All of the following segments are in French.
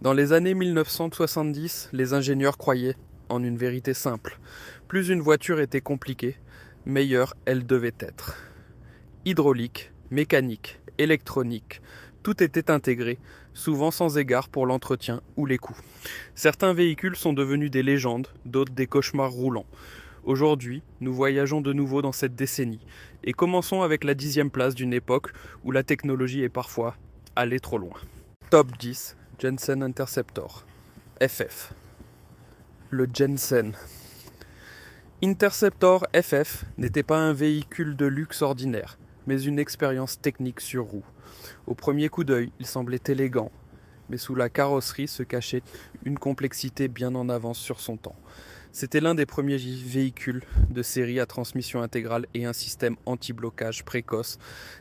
Dans les années 1970, les ingénieurs croyaient en une vérité simple. Plus une voiture était compliquée, meilleure elle devait être. Hydraulique, mécanique, électronique, tout était intégré, souvent sans égard pour l'entretien ou les coûts. Certains véhicules sont devenus des légendes, d'autres des cauchemars roulants. Aujourd'hui, nous voyageons de nouveau dans cette décennie, et commençons avec la 10e place d'une époque où la technologie est parfois allée trop loin. Top 10, Jensen Interceptor, FF. Le Jensen. Interceptor FF n'était pas un véhicule de luxe ordinaire, mais une expérience technique sur roue. Au premier coup d'œil, il semblait élégant, mais sous la carrosserie se cachait une complexité bien en avance sur son temps. C'était l'un des premiers véhicules de série à transmission intégrale et un système anti-blocage précoce,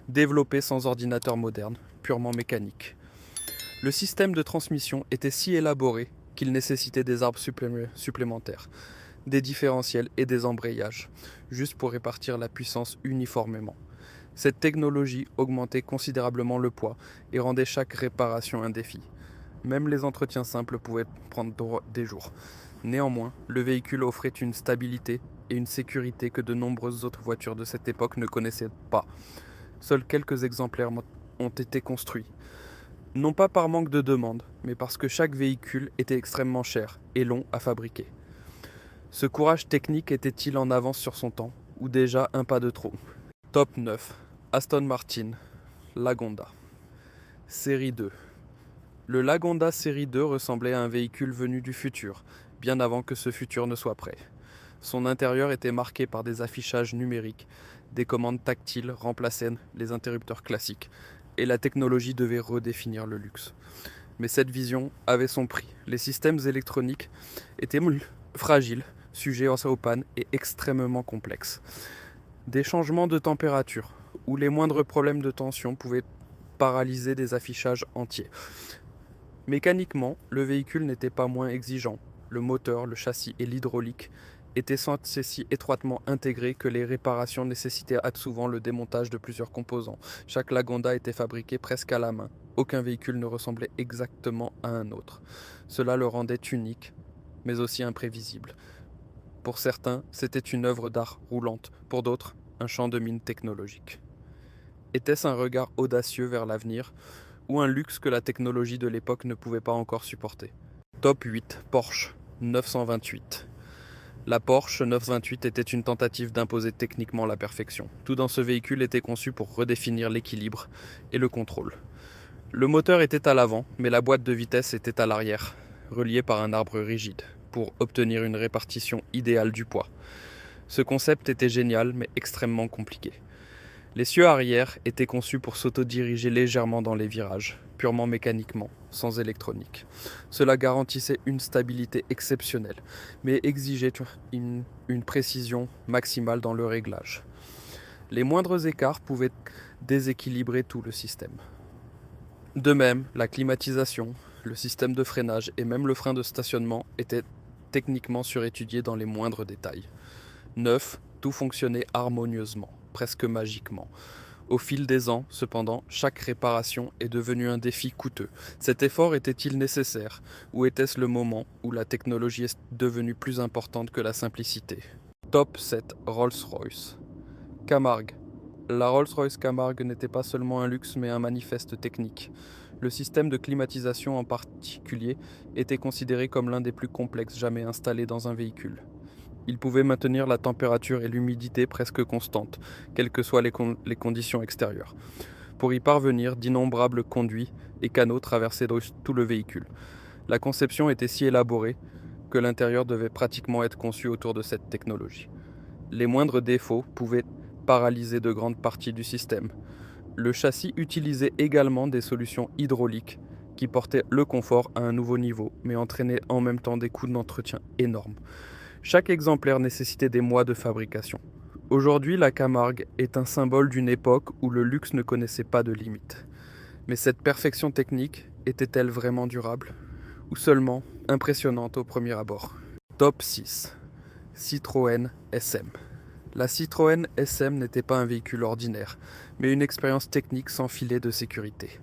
développé sans ordinateur moderne, purement mécanique. Le système de transmission était si élaboré qu'il nécessitait des arbres supplémentaires, des différentiels et des embrayages, juste pour répartir la puissance uniformément. Cette technologie augmentait considérablement le poids et rendait chaque réparation un défi. Même les entretiens simples pouvaient prendre des jours. Néanmoins, le véhicule offrait une stabilité et une sécurité que de nombreuses autres voitures de cette époque ne connaissaient pas. Seuls quelques exemplaires ont été construits. Non pas par manque de demande, mais parce que chaque véhicule était extrêmement cher et long à fabriquer. Ce courage technique était-il en avance sur son temps, ou déjà un pas de trop? Top 9. Aston Martin, Lagonda. Série 2. Le Lagonda Série 2 ressemblait à un véhicule venu du futur, bien avant que ce futur ne soit prêt. Son intérieur était marqué par des affichages numériques, des commandes tactiles remplaçaient les interrupteurs classiques, et la technologie devait redéfinir le luxe. Mais cette vision avait son prix. Les systèmes électroniques étaient fragiles, sujets aux pannes et extrêmement complexes. Des changements de température ou les moindres problèmes de tension pouvaient paralyser des affichages entiers. Mécaniquement, le véhicule n'était pas moins exigeant. Le moteur, le châssis et l'hydraulique étaient si étroitement intégrés que les réparations nécessitaient souvent le démontage de plusieurs composants. Chaque Lagonda était fabriqué presque à la main. Aucun véhicule ne ressemblait exactement à un autre. Cela le rendait unique, mais aussi imprévisible. Pour certains, c'était une œuvre d'art roulante. Pour d'autres, un champ de mine technologique. Était-ce un regard audacieux vers l'avenir ou un luxe que la technologie de l'époque ne pouvait pas encore supporter? Top 8, Porsche 928. La Porsche 928 était une tentative d'imposer techniquement la perfection. Tout dans ce véhicule était conçu pour redéfinir l'équilibre et le contrôle. Le moteur était à l'avant, mais la boîte de vitesse était à l'arrière, reliée par un arbre rigide, pour obtenir une répartition idéale du poids. Ce concept était génial, mais extrêmement compliqué. Les cieux arrière étaient conçus pour s'autodiriger légèrement dans les virages, purement mécaniquement, sans électronique. Cela garantissait une stabilité exceptionnelle, mais exigeait une précision maximale dans le réglage. Les moindres écarts pouvaient déséquilibrer tout le système. De même, la climatisation, le système de freinage et même le frein de stationnement étaient techniquement surétudiés dans les moindres détails. Neuf, tout fonctionnait harmonieusement, presque magiquement. Au fil des ans, cependant, chaque réparation est devenue un défi coûteux. Cet effort était-il nécessaire, ou était-ce le moment où la technologie est devenue plus importante que la simplicité? Top 7, Rolls-Royce. Camargue. La Rolls-Royce Camargue n'était pas seulement un luxe mais un manifeste technique. Le système de climatisation en particulier était considéré comme l'un des plus complexes jamais installés dans un véhicule. Il pouvait maintenir la température et l'humidité presque constantes, quelles que soient les conditions extérieures. Pour y parvenir, d'innombrables conduits et canaux traversaient tout le véhicule. La conception était si élaborée que l'intérieur devait pratiquement être conçu autour de cette technologie. Les moindres défauts pouvaient paralyser de grandes parties du système. Le châssis utilisait également des solutions hydrauliques qui portaient le confort à un nouveau niveau, mais entraînaient en même temps des coûts d'entretien énormes. Chaque exemplaire nécessitait des mois de fabrication. Aujourd'hui, la Camargue est un symbole d'une époque où le luxe ne connaissait pas de limites. Mais cette perfection technique était-elle vraiment durable? Ou seulement impressionnante au premier abord? Top 6. Citroën SM. La Citroën SM n'était pas un véhicule ordinaire, mais une expérience technique sans filet de sécurité.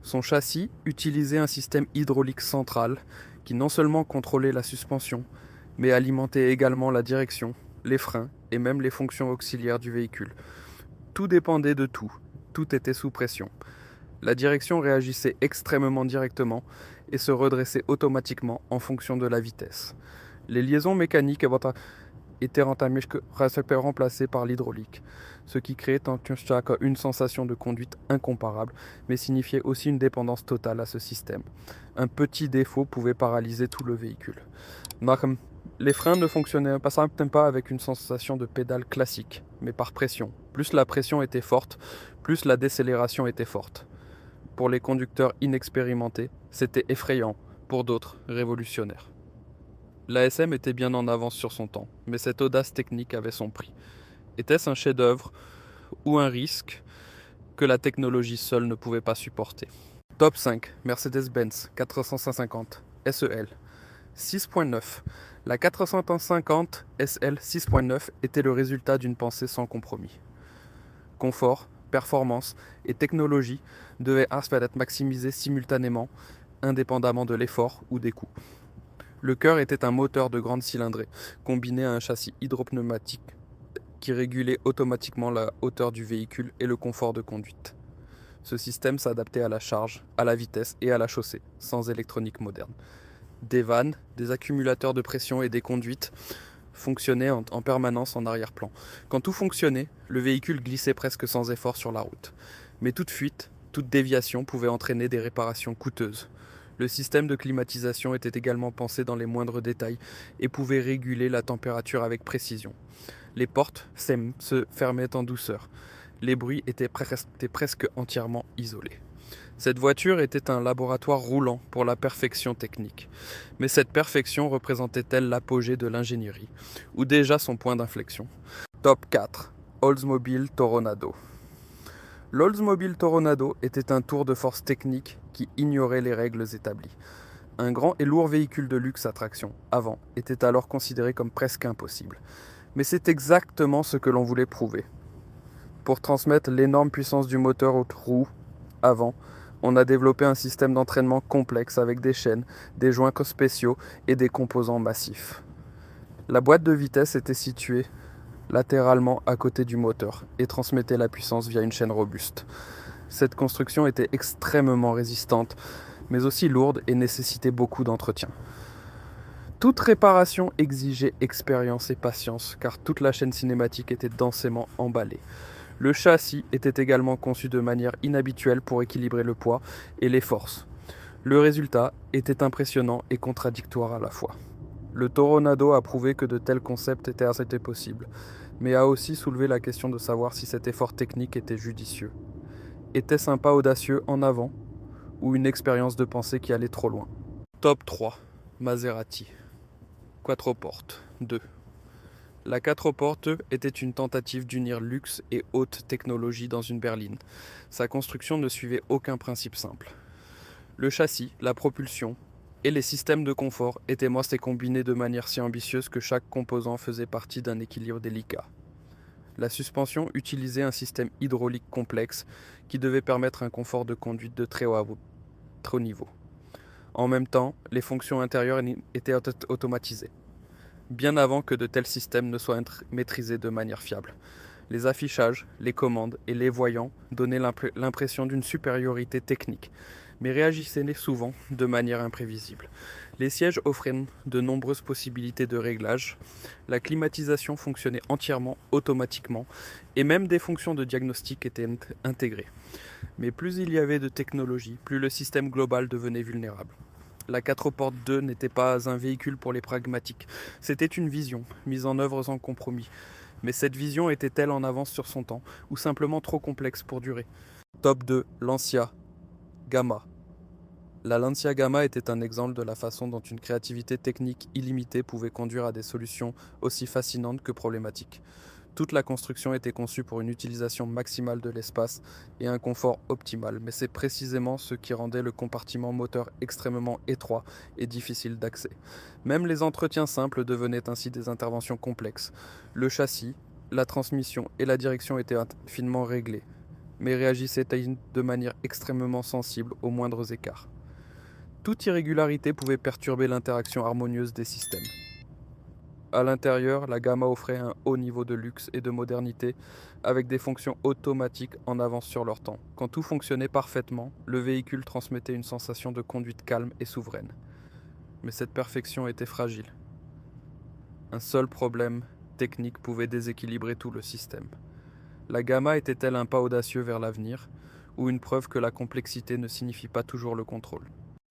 Son châssis utilisait un système hydraulique central qui non seulement contrôlait la suspension, mais alimentait également la direction, les freins et même les fonctions auxiliaires du véhicule. Tout dépendait de tout était sous pression. La direction réagissait extrêmement directement et se redressait automatiquement en fonction de la vitesse. Les liaisons mécaniques étaient remplacées par l'hydraulique, ce qui créait une sensation de conduite incomparable, mais signifiait aussi une dépendance totale à ce système. Un petit défaut pouvait paralyser tout le véhicule. Les freins ne fonctionnaient pas avec une sensation de pédale classique, mais par pression. Plus la pression était forte, plus la décélération était forte. Pour les conducteurs inexpérimentés, c'était effrayant, pour d'autres, révolutionnaire. L'ASM était bien en avance sur son temps, mais cette audace technique avait son prix. Était-ce un chef-d'œuvre ou un risque que la technologie seule ne pouvait pas supporter? Top 5, Mercedes-Benz 450 SEL 6.9. La 450 SL 6.9 était le résultat d'une pensée sans compromis. Confort, performance et technologie devaient être maximisés simultanément, indépendamment de l'effort ou des coûts. Le cœur était un moteur de grande cylindrée, combiné à un châssis hydropneumatique qui régulait automatiquement la hauteur du véhicule et le confort de conduite. Ce système s'adaptait à la charge, à la vitesse et à la chaussée, sans électronique moderne. Des vannes, des accumulateurs de pression et des conduites fonctionnaient en permanence en arrière-plan. Quand tout fonctionnait, le véhicule glissait presque sans effort sur la route. Mais toute fuite, toute déviation pouvait entraîner des réparations coûteuses. Le système de climatisation était également pensé dans les moindres détails et pouvait réguler la température avec précision. Les portes se fermaient en douceur. Les bruits étaient presque entièrement isolés. Cette voiture était un laboratoire roulant pour la perfection technique. Mais cette perfection représentait-elle l'apogée de l'ingénierie, ou déjà son point d'inflexion? Top 4. Oldsmobile Toronado. L'Oldsmobile Toronado était un tour de force technique qui ignorait les règles établies. Un grand et lourd véhicule de luxe à traction, avant, était alors considéré comme presque impossible. Mais c'est exactement ce que l'on voulait prouver. Pour transmettre l'énorme puissance du moteur aux roues avant, on a développé un système d'entraînement complexe avec des chaînes, des joints spéciaux et des composants massifs. La boîte de vitesse était située latéralement à côté du moteur et transmettait la puissance via une chaîne robuste. Cette construction était extrêmement résistante, mais aussi lourde et nécessitait beaucoup d'entretien. Toute réparation exigeait expérience et patience, car toute la chaîne cinématique était densément emballée. Le châssis était également conçu de manière inhabituelle pour équilibrer le poids et les forces. Le résultat était impressionnant et contradictoire à la fois. Le Toronado a prouvé que de tels concepts étaient possibles, mais a aussi soulevé la question de savoir si cet effort technique était judicieux. Était-ce un pas audacieux en avant, ou une expérience de pensée qui allait trop loin? Top 3. Maserati. Quattroporte 2. La quattroporte était une tentative d'unir luxe et haute technologie dans une berline. Sa construction ne suivait aucun principe simple. Le châssis, la propulsion et les systèmes de confort étaient combinés de manière si ambitieuse que chaque composant faisait partie d'un équilibre délicat. La suspension utilisait un système hydraulique complexe qui devait permettre un confort de conduite de très haut niveau. En même temps, les fonctions intérieures étaient automatisées, bien avant que de tels systèmes ne soient maîtrisés de manière fiable. Les affichages, les commandes et les voyants donnaient l'impression d'une supériorité technique, mais réagissaient souvent de manière imprévisible. Les sièges offraient de nombreuses possibilités de réglage, la climatisation fonctionnait entièrement automatiquement, et même des fonctions de diagnostic étaient intégrées. Mais plus il y avait de technologie, plus le système global devenait vulnérable. La 4porte 2 n'était pas un véhicule pour les pragmatiques, c'était une vision, mise en œuvre sans compromis. Mais cette vision était-elle en avance sur son temps, ou simplement trop complexe pour durer? Top 2, Lancia Gamma. La Lancia Gamma était un exemple de la façon dont une créativité technique illimitée pouvait conduire à des solutions aussi fascinantes que problématiques. Toute la construction était conçue pour une utilisation maximale de l'espace et un confort optimal, mais c'est précisément ce qui rendait le compartiment moteur extrêmement étroit et difficile d'accès. Même les entretiens simples devenaient ainsi des interventions complexes. Le châssis, la transmission et la direction étaient finement réglés, mais réagissait de manière extrêmement sensible aux moindres écarts. Toute irrégularité pouvait perturber l'interaction harmonieuse des systèmes. À l'intérieur, la Gamma offrait un haut niveau de luxe et de modernité, avec des fonctions automatiques en avance sur leur temps. Quand tout fonctionnait parfaitement, le véhicule transmettait une sensation de conduite calme et souveraine. Mais cette perfection était fragile. Un seul problème technique pouvait déséquilibrer tout le système. La Gamma était-elle un pas audacieux vers l'avenir, ou une preuve que la complexité ne signifie pas toujours le contrôle?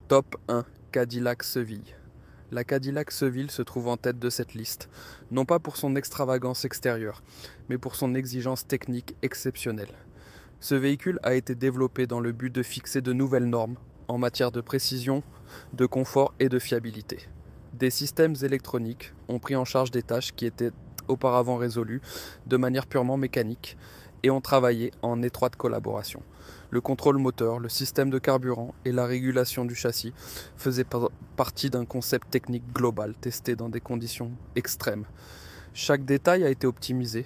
Top 1. Cadillac Seville. La Cadillac Seville se trouve en tête de cette liste, non pas pour son extravagance extérieure, mais pour son exigence technique exceptionnelle. Ce véhicule a été développé dans le but de fixer de nouvelles normes en matière de précision, de confort et de fiabilité. Des systèmes électroniques ont pris en charge des tâches qui étaient auparavant résolues de manière purement mécanique et ont travaillé en étroite collaboration. Le contrôle moteur, le système de carburant et la régulation du châssis faisaient partie d'un concept technique global testé dans des conditions extrêmes. Chaque détail a été optimisé,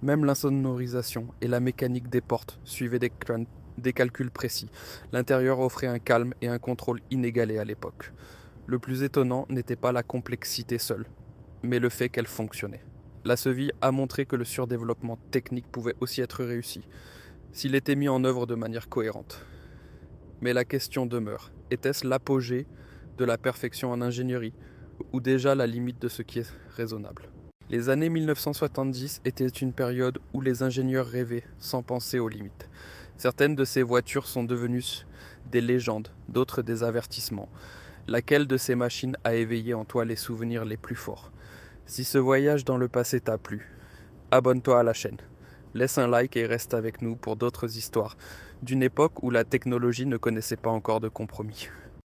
même l'insonorisation et la mécanique des portes suivaient des calculs précis. L'intérieur offrait un calme et un contrôle inégalé à l'époque. Le plus étonnant n'était pas la complexité seule, mais le fait qu'elle fonctionnait. La Seville a montré que le surdéveloppement technique pouvait aussi être réussi, s'il était mis en œuvre de manière cohérente. Mais la question demeure, était-ce l'apogée de la perfection en ingénierie, ou déjà la limite de ce qui est raisonnable? Les années 1970 étaient une période où les ingénieurs rêvaient sans penser aux limites. Certaines de ces voitures sont devenues des légendes, d'autres des avertissements. Laquelle de ces machines a éveillé en toi les souvenirs les plus forts? Si ce voyage dans le passé t'a plu, abonne-toi à la chaîne. Laisse un like et reste avec nous pour d'autres histoires d'une époque où la technologie ne connaissait pas encore de compromis.